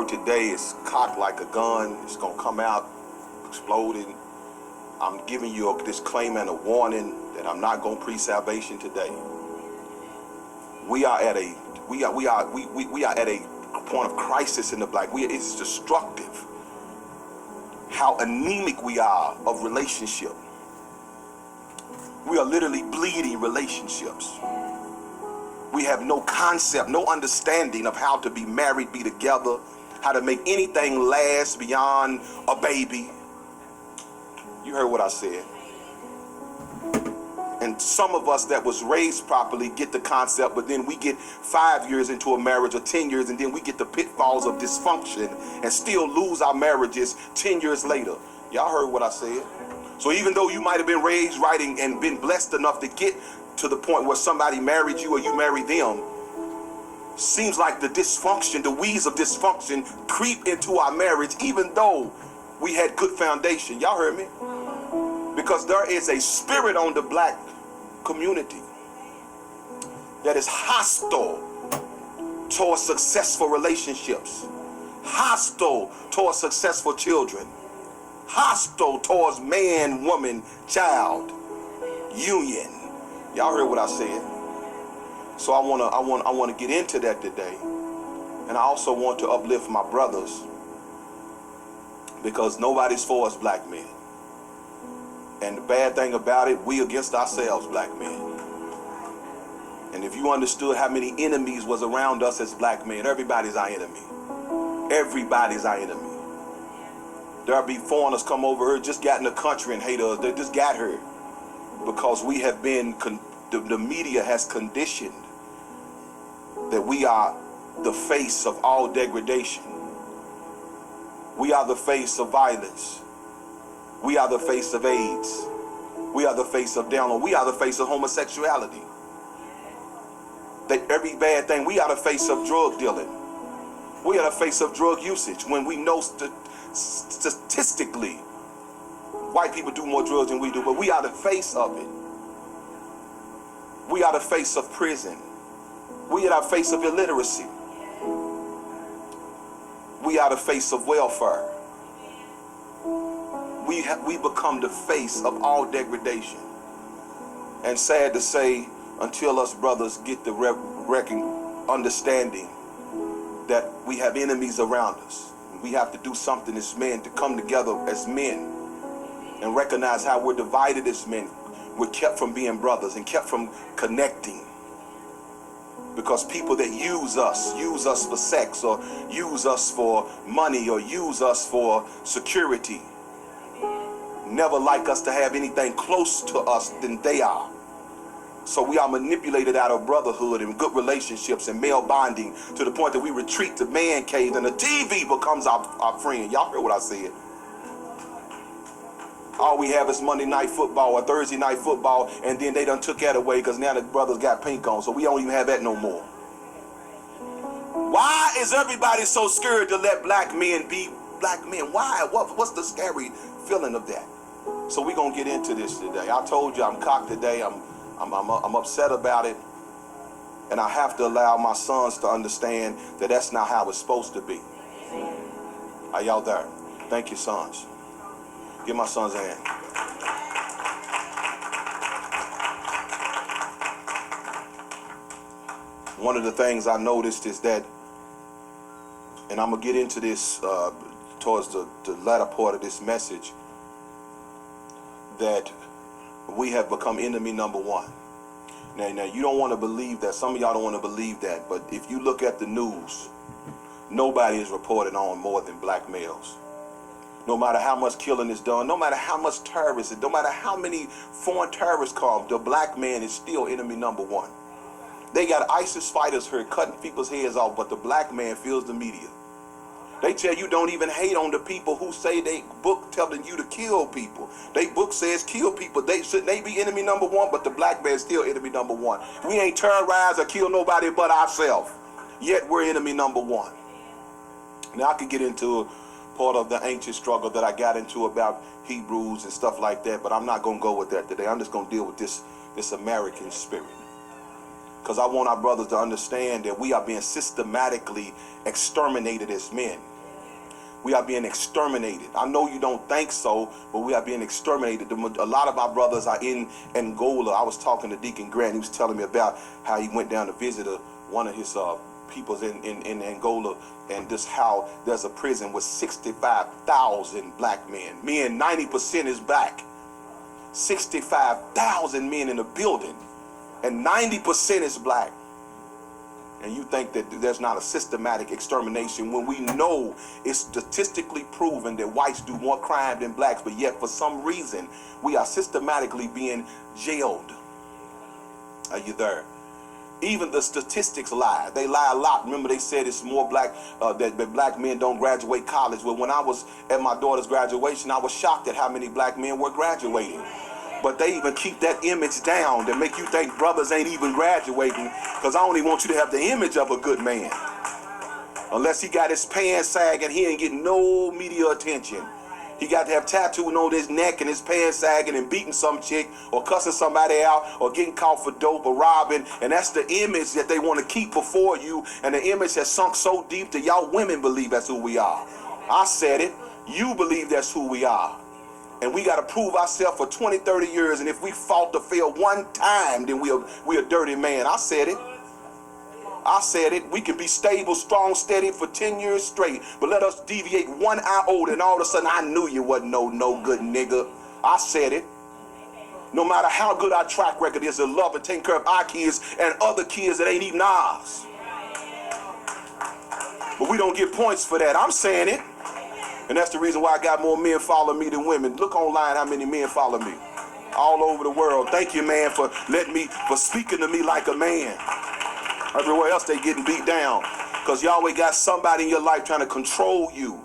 word today is cocked like a gun. It's going to come out exploding. I'm giving you a disclaimer and a warning that I'm not going to preach salvation today. We are at a point of crisis in the black. It's destructive how anemic we are of relationship. We are literally bleeding relationships. We have no concept, no understanding of how to be married, be together, how to make anything last beyond a baby. You heard what I said. And some of us that was raised properly get the concept, but then we get 5 years into a marriage or 10 years, and then we get the pitfalls of dysfunction and still lose our marriages 10 years later. Y'all heard what I said. So even though you might have been raised right and been blessed enough to get to the point where somebody married you or you married them, seems like the dysfunction, the weeds of dysfunction creep into our marriage even though we had good foundation. Y'all heard me? Because there is a spirit on the black community that is hostile towards successful relationships, hostile towards successful children, hostile towards man, woman, child, union. Y'all heard what I said. So I want to get into that today. And I also want to uplift my brothers, because nobody's for us black men. And the bad thing about it, we against ourselves, black men. And if you understood how many enemies was around us as black men, everybody's our enemy. Everybody's our enemy. There'll be foreigners come over here, just got in the country and hate us. They just got here because we have been, the media has conditioned that we are the face of all degradation. We are the face of violence. We are the face of AIDS. We are the face of download. We are the face of homosexuality. That every bad thing, we are the face of drug dealing. We are the face of drug usage, when we know statistically white people do more drugs than we do, but we are the face of it. We are the face of prison. We are the face of illiteracy. We are the face of welfare. We become the face of all degradation. And sad to say, until us brothers get the understanding that we have enemies around us, we have to do something as men to come together as men and recognize how we're divided as men. We're kept from being brothers and kept from connecting. Because people that use us for sex, or use us for money, or use us for security, never like us to have anything close to us than they are. So we are manipulated out of brotherhood and good relationships and male bonding to the point that we retreat to man caves and the TV becomes our friend. Y'all heard what I said. All we have is Monday night football or Thursday night football, and then they done took that away because now the brothers got pink on, so we don't even have that no more. Why is everybody so scared to let black men be black men? Why? What's the scary feeling of that? So we're going to get into this today. I told you I'm cocked today. I'm upset about it. And I have to allow my sons to understand that that's not how it's supposed to be. Are y'all there? Thank you, sons. Give my sons a hand. One of the things I noticed is that, and I'm going to get into this towards the latter part of this message, that we have become enemy number one. Now you don't want to believe that. Some of y'all don't want to believe that. But if you look at the news, nobody is reported on more than black males. No matter how much killing is done, no matter how much terrorists, no matter how many foreign terrorists come, the black man is still enemy number one. They got ISIS fighters here cutting people's heads off, but the black man feels the media. They tell you don't even hate on the people who say they book telling you to kill people. They book says kill people. Shouldn't they be enemy number one? But the black man is still enemy number one. We ain't terrorized or killed nobody but ourselves. Yet we're enemy number one. Now I could get into part of the ancient struggle that I got into about Hebrews and stuff like that, but I'm not going to go with that today. I'm just going to deal with this American spirit. Because I want our brothers to understand that we are being systematically exterminated as men. We are being exterminated. I know you don't think so, but we are being exterminated. A lot of my brothers are in Angola. I was talking to Deacon Grant. He was telling me about how he went down to visit one of his peoples in Angola, and just how there's a prison with 65,000 black men. 90% is black. 65,000 men in a building, and 90% is black. And you think that there's not a systematic extermination when we know it's statistically proven that whites do more crime than blacks, but yet for some reason we are systematically being jailed. Are you there? Even the statistics lie. They lie a lot. Remember, they said it's more black, that black men don't graduate college. Well, when I was at my daughter's graduation, I was shocked at how many black men were graduating. But they even keep that image down to make you think brothers ain't even graduating, because I only want you to have the image of a good man. Unless he got his pants sagging, he ain't getting no media attention. He got to have tattooing on his neck and his pants sagging and beating some chick or cussing somebody out or getting caught for dope or robbing. And that's the image that they want to keep before you. And the image has sunk so deep that y'all women believe that's who we are. I said it. You believe that's who we are. And we got to prove ourselves for 20, 30 years. And if we fault to fail one time, then we're a dirty man. I said it. I said it. We can be stable, strong, steady for 10 years straight. But let us deviate 1 iota and all of a sudden I knew you wasn't no good nigga. I said it. No matter how good our track record is to love and take care of our kids and other kids that ain't even ours. But we don't get points for that. I'm saying it. And that's the reason why I got more men follow me than women. Look online how many men follow me. All over the world. Thank you, man, for speaking to me like a man. Everywhere else they getting beat down. Because you always got somebody in your life trying to control you.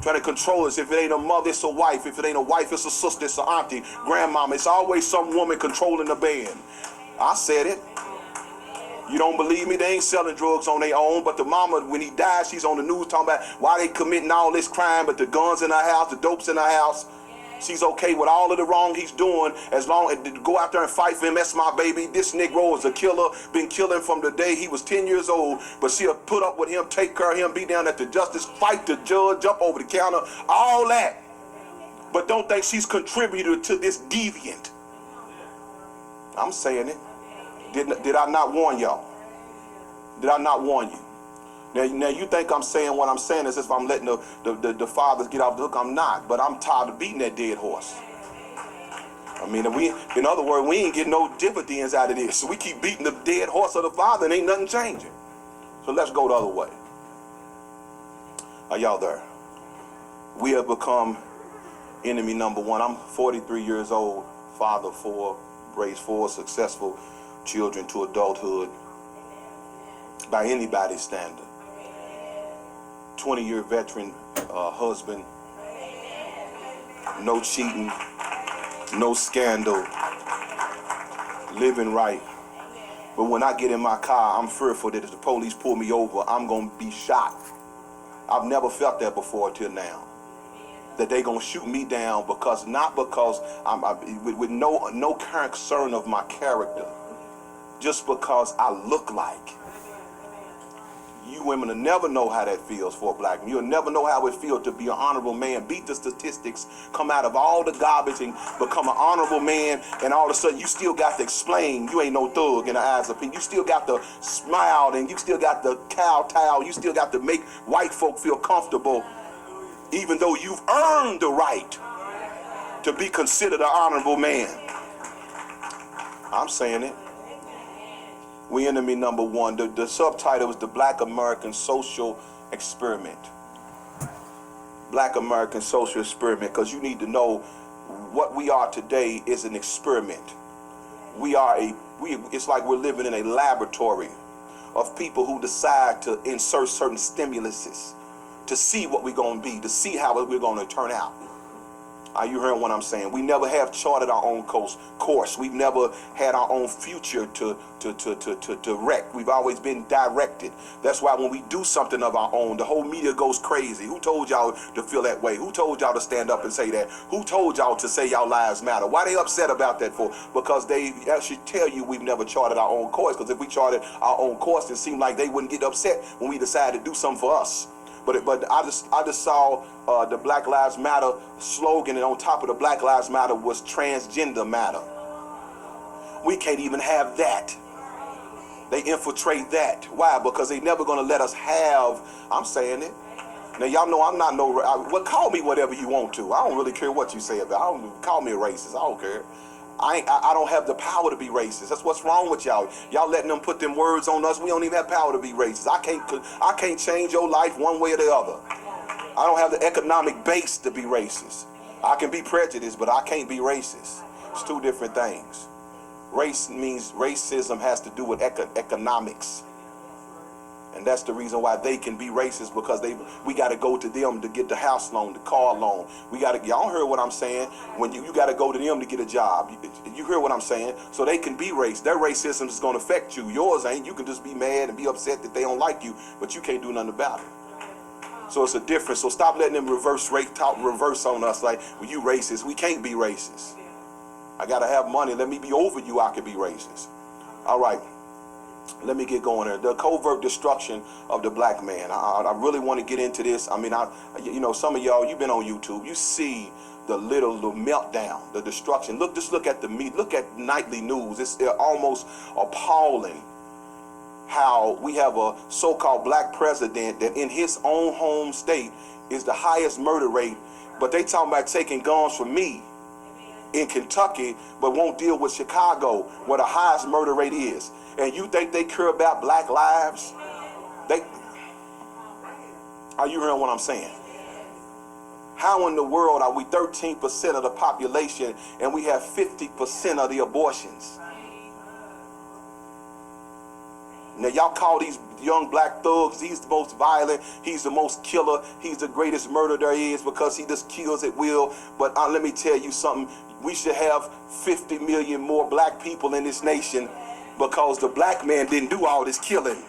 Trying to control us. If it ain't a mother, it's a wife. If it ain't a wife, it's a sister, it's an auntie, grandmama. It's always some woman controlling the band. I said it. You don't believe me? They ain't selling drugs on their own, but the mama, when he dies, she's on the news talking about why they committing all this crime, but the guns in her house, the dope's in her house. She's okay with all of the wrong he's doing as long as to go out there and fight for him. That's my baby. This Negro is a killer, been killing from the day he was 10 years old, but she'll put up with him, take care of him, be down at the justice, fight the judge, jump over the counter, all that. But don't think she's contributed to this deviant. I'm saying it. Did I not warn y'all? Did I not warn you? Now you think I'm saying what I'm saying is if I'm letting the fathers get off the hook. I'm not, but I'm tired of beating that dead horse. I mean, in other words, we ain't getting no dividends out of this. So we keep beating the dead horse of the father and ain't nothing changing. So let's go the other way. Are y'all there? We have become enemy number one. I'm 43 years old, father of 4, raised 4 successful children to adulthood by anybody's standard. 20-year veteran husband, no cheating, no scandal, living right. But when I get in my car, I'm fearful that if the police pull me over, I'm going to be shot. I've never felt that before till now. That they gonna shoot me down not because I'm with no concern of my character, just because I look like. You women will never know how that feels for a black man. You'll never know how it feels to be an honorable man, beat the statistics, come out of all the garbage and become an honorable man, and all of a sudden you still got to explain you ain't no thug in the eyes of people. You still got to smile and you still got to kowtow. You still got to make white folk feel comfortable, even though you've earned the right to be considered an honorable man. I'm saying it. We enemy number one. The subtitle is the Black American Social Experiment. Black American Social Experiment, because you need to know what we are today is an experiment. It's like we're living in a laboratory of people who decide to insert certain stimuluses to see what we're going to be, to see how we're going to turn out. Are you hearing what I'm saying? We never have charted our own course. We've never had our own future to direct. We've always been directed. That's why when we do something of our own, the whole media goes crazy. Who told y'all to feel that way? Who told y'all to stand up and say that? Who told y'all to say y'all lives matter? Why they upset about that for? Because they actually tell you we've never charted our own course. Because if we charted our own course, it seemed like they wouldn't get upset when we decide to do something for us. But I just saw the Black Lives Matter slogan, and on top of the Black Lives Matter was transgender matter. We can't even have that. They infiltrate that. Why? Because they never gonna let us have. I'm saying it. Now y'all know I'm not no. Well, call me whatever you want to. I don't really care what you say about. I don't call me a racist. I don't care. I don't have the power to be racist. That's what's wrong with y'all. Y'all letting them put them words on us. We don't even have power to be racist. I can't change your life one way or the other. I don't have the economic base to be racist. I can be prejudiced, but I can't be racist. It's two different things. Race means racism has to do with economics. And that's the reason why they can be racist, because we got to go to them to get the house loan, the car loan. Y'all heard what I'm saying? When you got to go to them to get a job. You hear what I'm saying? So they can be racist. Their racism is going to affect you. Yours ain't. You can just be mad and be upset that they don't like you, but you can't do nothing about it. So it's a difference. So stop letting them reverse on us like, well, you racist. We can't be racist. I got to have money. Let me be over you. I can be racist. All right. Let me get going here. The covert destruction of the black man. I really want to get into this. I mean, some of y'all, you've been on YouTube. You see the little meltdown, the destruction. Just look at look at nightly news. It's almost appalling how we have a so-called black president that in his own home state is the highest murder rate. But they talking about taking guns from me in Kentucky, but won't deal with Chicago, where the highest murder rate is. And you think they care about black lives? Are you hearing what I'm saying? How in the world are we 13% of the population and we have 50% of the abortions? Now y'all call these young black thugs, he's the most violent, he's the most killer, he's the greatest murderer there is because he just kills at will. But let me tell you something, we should have 50 million more black people in this nation because the black man didn't do all this killing.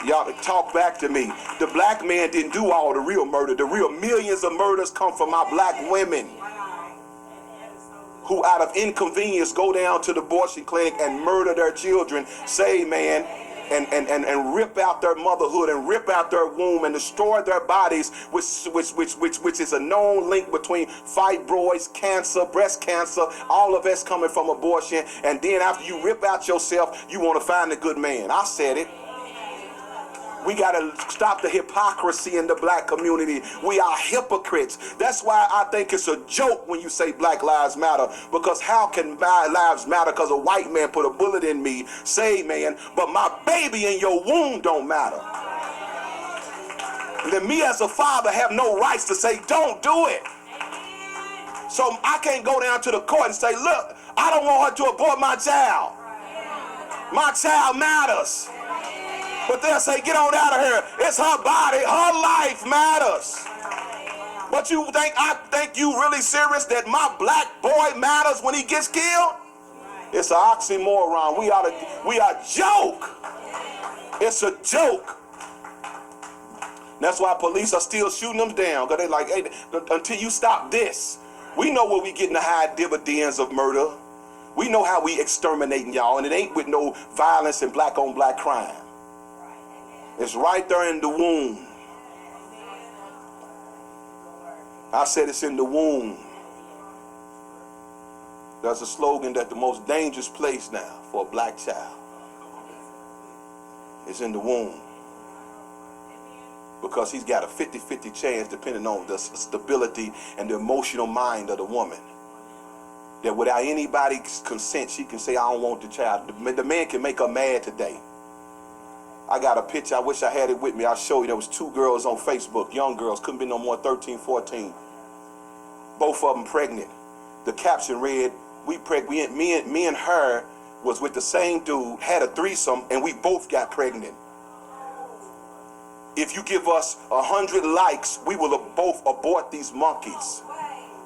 Y'all talk back to me. The black man didn't do all the real murder. The real millions of murders come from our black women who out of inconvenience go down to the abortion clinic and murder their children, say man, and rip out their motherhood and rip out their womb and destroy their bodies, which is a known link between fibroids, cancer, breast cancer, all of that's coming from abortion. And then after you rip out yourself, you want to find a good man. I said it. We got to stop the hypocrisy in the black community. We are hypocrites. That's why I think it's a joke when you say Black Lives Matter, because how can my lives matter because a white man put a bullet in me, say man, but my baby in your womb don't matter? And then me as a father have no rights to say don't do it. So I can't go down to the court and say, look, I don't want her to abort my child. My child matters. But they'll say, get on out of here. It's her body. Her life matters. But I think you really serious that my black boy matters when he gets killed? It's an oxymoron. We are joke. It's a joke. That's why police are still shooting them down. Because they like, hey, until you stop this. We know where we getting the high dividends of murder. We know how we exterminating y'all. And it ain't with no violence and black on black crime. It's right there in the womb. I said it's in the womb. There's a slogan that the most dangerous place now for a black child is in the womb. Because he's got a 50-50 chance, depending on the stability and the emotional mind of the woman, that without anybody's consent, she can say, I don't want the child. The man can make her mad today. I got a picture. I wish I had it with me. I'll show you. There was 2 girls on Facebook, young girls, couldn't be no more 13, 14. Both of them pregnant. The caption read, me and her was with the same dude, had a threesome, and we both got pregnant. If you give us 100 likes, we will both abort these monkeys.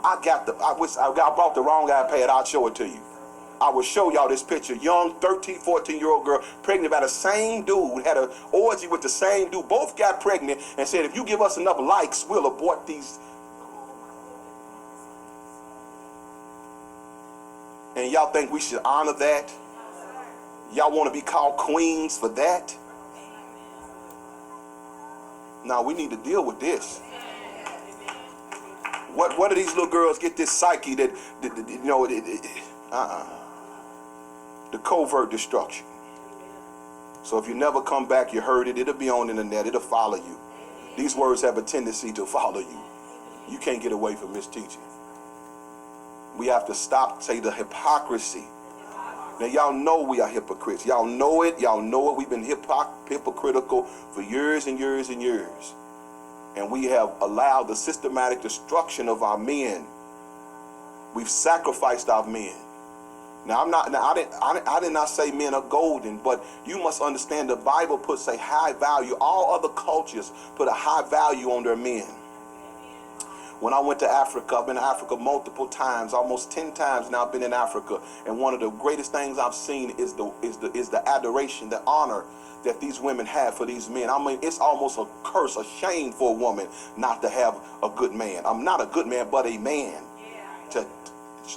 I bought the wrong iPad. I'll show it to you. I will show y'all this picture. Young 13, 14-year-old girl pregnant by the same dude, had an orgy with the same dude. Both got pregnant and said, if you give us enough likes, we'll abort these. And y'all think we should honor that? Y'all want to be called queens for that? Now we need to deal with this. What do these little girls get this psyche that the covert destruction. So if you never come back, you heard it, it'll be on the net, it'll follow you. These words have a tendency to follow you. You can't get away from this teaching. We have to stop, say, the hypocrisy. Now y'all know we are hypocrites. Y'all know it. We've been hypocritical for years and years and years. And we have allowed the systematic destruction of our men. We've sacrificed our men. Now I did not say men are golden, but you must understand the Bible puts a high value. All other cultures put a high value on their men. When I went to Africa, I've been to Africa multiple times, almost 10 times now I've been in Africa, and one of the greatest things I've seen is the adoration, the honor that these women have for these men. I mean, it's almost a curse, a shame for a woman not to have a good man. I'm not a good man, but a man.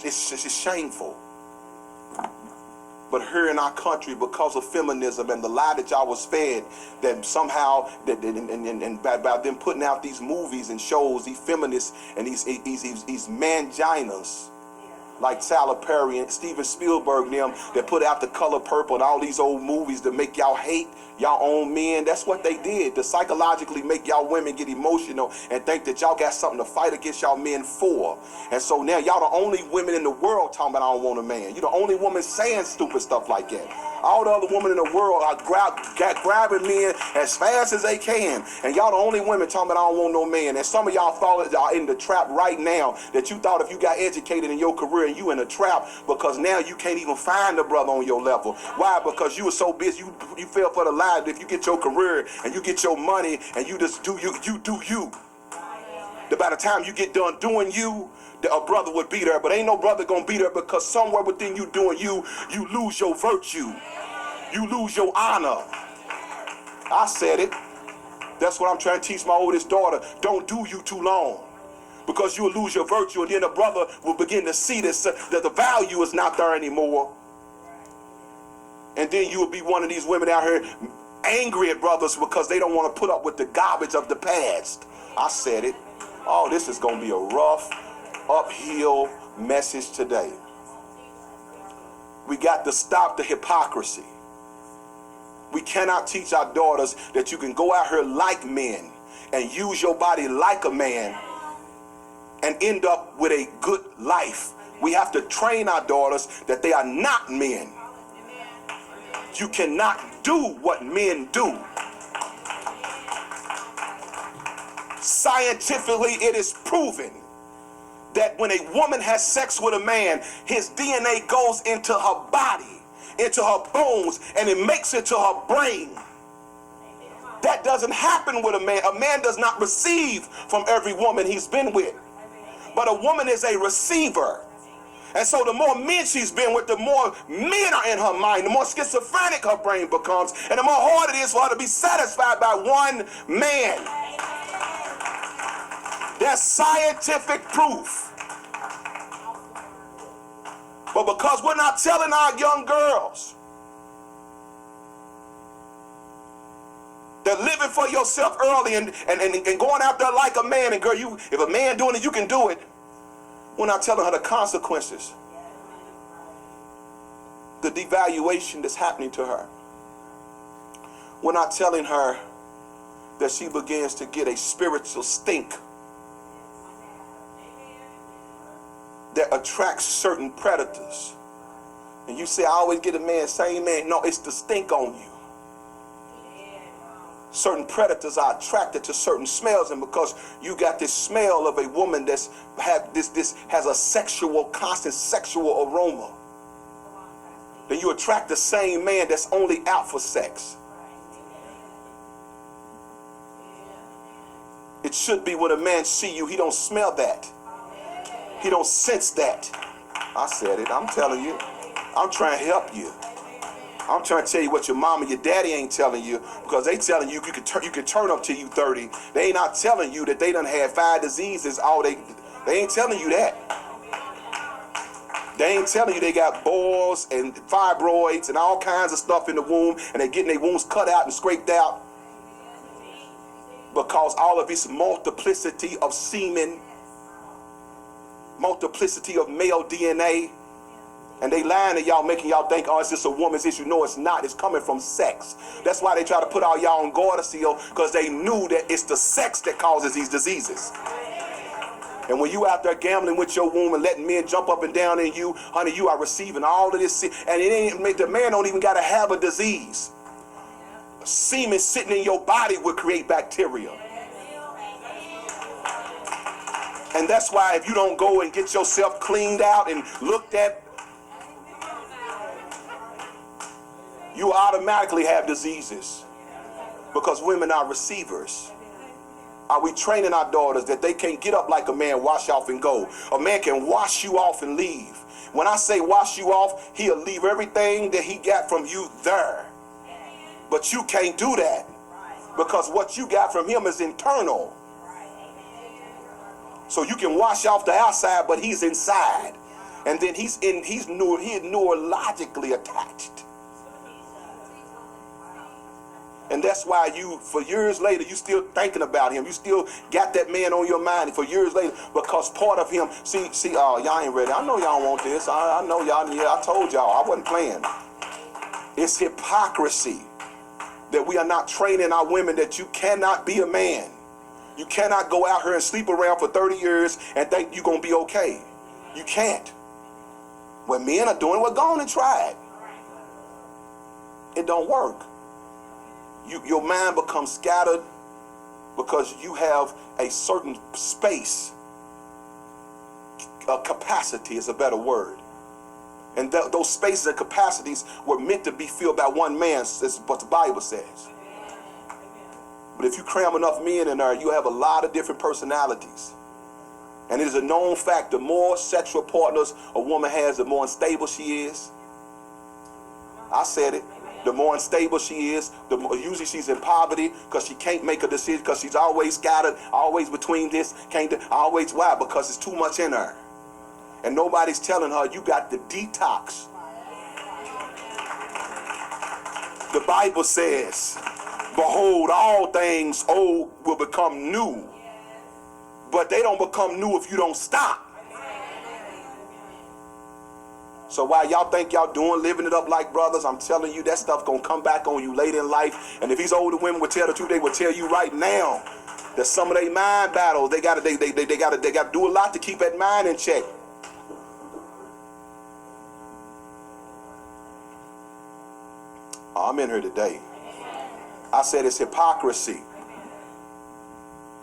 It's shameful. But here in our country, because of feminism and the lie that y'all was fed, that somehow, and by them putting out these movies and shows, these feminists and these manginas, like Tyler Perry and Steven Spielberg and them, that put out The Color Purple and all these old movies to make y'all hate y'all own men. That's what they did, to psychologically make y'all women get emotional and think that y'all got something to fight against y'all men for. And so now y'all the only women in the world talking about I don't want a man. You're the only woman saying stupid stuff like that. All the other women in the world are grabbing men as fast as they can. And y'all the only women talking about I don't want no man. And some of y'all are in the trap right now that you thought if you got educated in your career and you in a trap because now you can't even find a brother on your level. Why? Because you were so busy, you fell for the lie that if you get your career and you get your money and you just do you do you. That by the time you get done doing you, a brother would be there, but ain't no brother gonna be there because somewhere within you doing you lose your virtue. You lose your honor. I said it. That's what I'm trying to teach my oldest daughter. Don't do you too long, because you'll lose your virtue, and then a brother will begin to see this, that the value is not there anymore. And then you will be one of these women out here angry at brothers because they don't want to put up with the garbage of the past. I said it. Oh, this is going to be a rough, uphill message today. We got to stop the hypocrisy. We cannot teach our daughters that you can go out here like men and use your body like a man and end up with a good life. We have to train our daughters that they are not men. You cannot do what men do. Scientifically, it is proven that when a woman has sex with a man, his DNA goes into her body, into her bones, and it makes it to her brain. That doesn't happen with a man. A man does not receive from every woman he's been with, but a woman is a receiver. And so the more men she's been with, the more men are in her mind, the more schizophrenic her brain becomes, and the more hard it is for her to be satisfied by one man. That's scientific proof. But because we're not telling our young girls that living for yourself early and going out there like a man, and girl, if a man doing it, you can do it. We're not telling her the consequences, the devaluation that's happening to her. We're not telling her that she begins to get a spiritual stink that attracts certain predators. And you say, I always get a man, same man. No, it's the stink on you. Certain predators are attracted to certain smells, and because you got this smell of a woman that's has a constant sexual aroma, then you attract the same man that's only out for sex. It should be when a man see you, he don't smell that. He don't sense that. I said it. I'm telling you. I'm trying to help you. I'm trying to tell you what your mom and your daddy ain't telling you, because they telling you you can turn up till you 30. They ain't not telling you that they done had 5 diseases. They ain't telling you that. They ain't telling you they got boils and fibroids and all kinds of stuff in the womb, and they getting their wombs cut out and scraped out. because all of this multiplicity of semen, multiplicity of male DNA, and they lying to y'all, making y'all think, oh, it's just a woman's issue. No, it's not. It's coming from sex. That's why they try to put all y'all on Gardasil, because they knew that it's the sex that causes these diseases. And when you out there gambling with your womb and letting men jump up and down in you, honey, you are receiving all of this. And it ain't, the man don't even got to have a disease. Semen sitting in your body will create bacteria. And that's why if you don't go and get yourself cleaned out and looked at, you automatically have diseases, because women are receivers. Are we training our daughters that they can't get up like a man, wash off and go? A man can wash you off and leave. When I say wash you off, he'll leave everything that he got from you there. But you can't do that, because what you got from him is internal. So you can wash off the outside, but he's inside. And then he's neurologically attached. And that's why you, for years later, you still thinking about him. You still got that man on your mind for years later, because part of him, see, y'all ain't ready. I know y'all want this. I know y'all, yeah, I told y'all, I wasn't playing. It's hypocrisy that we are not training our women that you cannot be a man. You cannot go out here and sleep around for 30 years and think you're going to be okay. You can't. When men are doing, well, go on and try it. It don't work. Your mind becomes scattered because you have a certain space. A capacity is a better word. And those spaces and capacities were meant to be filled by one man, is what the Bible says. But if you cram enough men in there, you have a lot of different personalities. And it is a known fact, the more sexual partners a woman has, the more unstable she is. I said it. The more unstable she is, the more usually she's in poverty, because she can't make a decision, because she's always scattered, always between this, can't do, always. Why? Because it's too much in her. And nobody's telling her you got to detox. The Bible says, behold, all things old will become new. But they don't become new if you don't stop. So while y'all think y'all living it up like brothers, I'm telling you, that stuff gonna come back on you later in life. And if these older women would tell the truth, they would tell you right now that some of their mind battles, they gotta do a lot to keep that mind in check. I'm in here today. I said it's hypocrisy.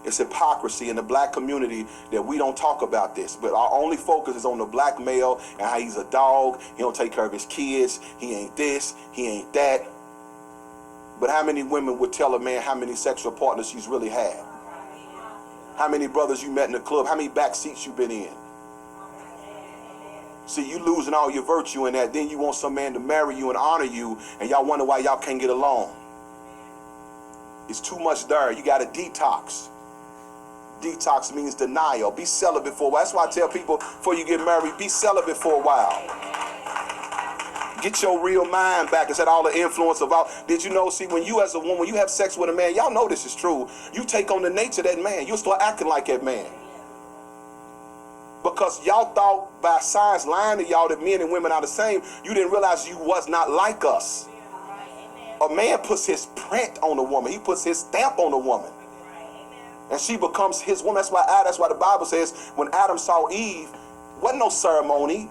It's hypocrisy in the black community that we don't talk about this. But our only focus is on the black male and how he's a dog. He don't take care of his kids. He ain't this. He ain't that. But how many women would tell a man how many sexual partners she's really had? How many brothers you met in the club? How many back seats you been in? See, you losing all your virtue in that. Then you want some man to marry you and honor you, and y'all wonder why y'all can't get along. It's too much there. You got to detox. Detox means denial. Be celibate for a while. That's why I tell people, before you get married, be celibate for a while. Get your real mind back. Instead of all the influence of all. Did you know, see, when you as a woman, when you have sex with a man, y'all know this is true. You take on the nature of that man. You'll start acting like that man. Because y'all thought by science lying to y'all that men and women are the same. You didn't realize you was not like us. A man puts his print on a woman. He puts his stamp on a woman. And she becomes his woman. That's why the Bible says when Adam saw Eve, wasn't no ceremony.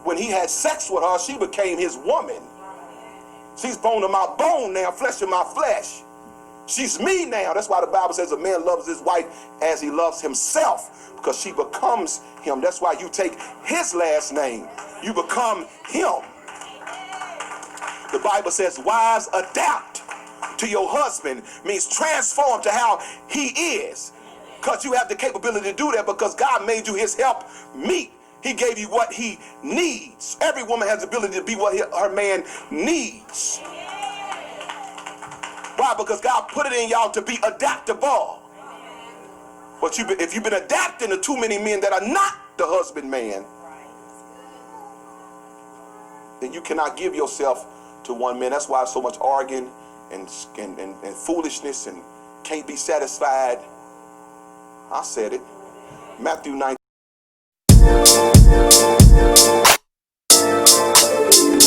When he had sex with her, she became his woman. She's bone of my bone now, flesh of my flesh. She's me now. That's why the Bible says a man loves his wife as he loves himself, because she becomes him. That's why you take his last name. You become him. The Bible says wives adapt to your husband, means transform to how he is, because you have the capability to do that, because God made you his help meet. He gave you what he needs. Every woman has the ability to be what her man needs. Why? Because God put it in y'all to be adaptable. But if you've been adapting to too many men that are not the husband man, then you cannot give yourself to one man. That's why so much arguing and foolishness and can't be satisfied. I said it. Matthew 19.